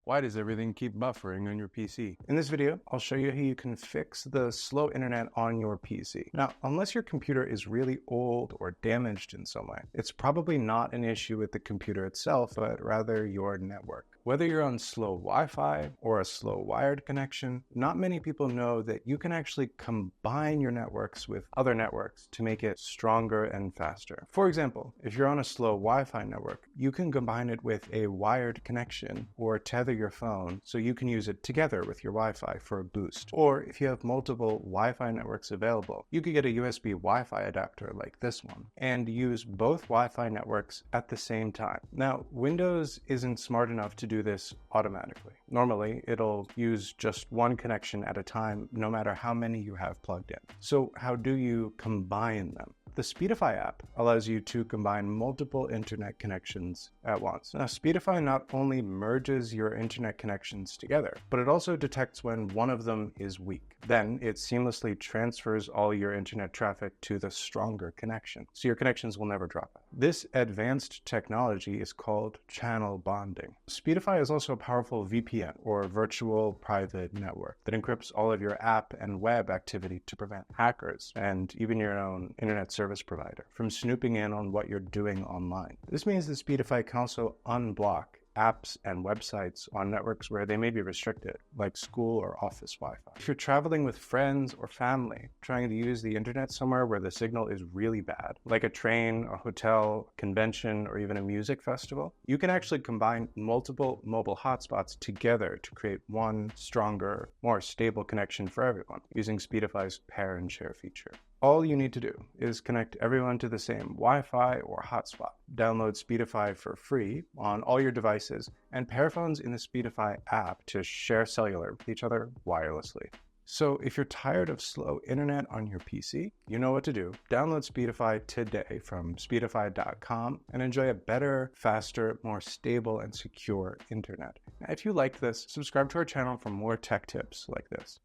Why does everything keep buffering on your PC? In this video, I'll show you how you can fix the slow internet on your PC. Now, unless your computer is really old or damaged in some way, it's probably not an issue with the computer itself, but rather your network. Whether you're on slow Wi-Fi or a slow wired connection, not many people know that you can actually combine your networks with other networks to make it stronger and faster. For example, if you're on a slow Wi-Fi network, you can combine it with a wired connection or tether your phone so you can use it together with your Wi-Fi for a boost. Or if you have multiple Wi-Fi networks available, you could get a USB Wi-Fi adapter like this one and use both Wi-Fi networks at the same time. Now, Windows isn't smart enough to do this automatically. Normally, it'll use just one connection at a time, no matter how many you have plugged in. So how do you combine them? The Speedify app allows you to combine multiple internet connections at once. Now, Speedify not only merges your internet connections together, but it also detects when one of them is weak. Then it seamlessly transfers all your internet traffic to the stronger connection, so your connections will never drop out. This advanced technology is called channel bonding. Speedify is also a powerful VPN, or virtual private network, that encrypts all of your app and web activity to prevent hackers and even your own internet service provider from snooping in on what you're doing online. This means that Speedify can also unblock apps and websites on networks where they may be restricted, like school or office Wi-Fi. If you're traveling with friends or family, trying to use the internet somewhere where the signal is really bad, like a train, a hotel, convention, or even a music festival, you can actually combine multiple mobile hotspots together to create one stronger, more stable connection for everyone using Speedify's pair and share feature. All you need to do is connect everyone to the same Wi-Fi or hotspot. Download Speedify for free on all your devices and pair phones in the Speedify app to share cellular with each other wirelessly. So if you're tired of slow internet on your PC, you know what to do. Download Speedify today from speedify.com and enjoy a better, faster, more stable, and secure internet. Now, if you liked this, subscribe to our channel for more tech tips like this.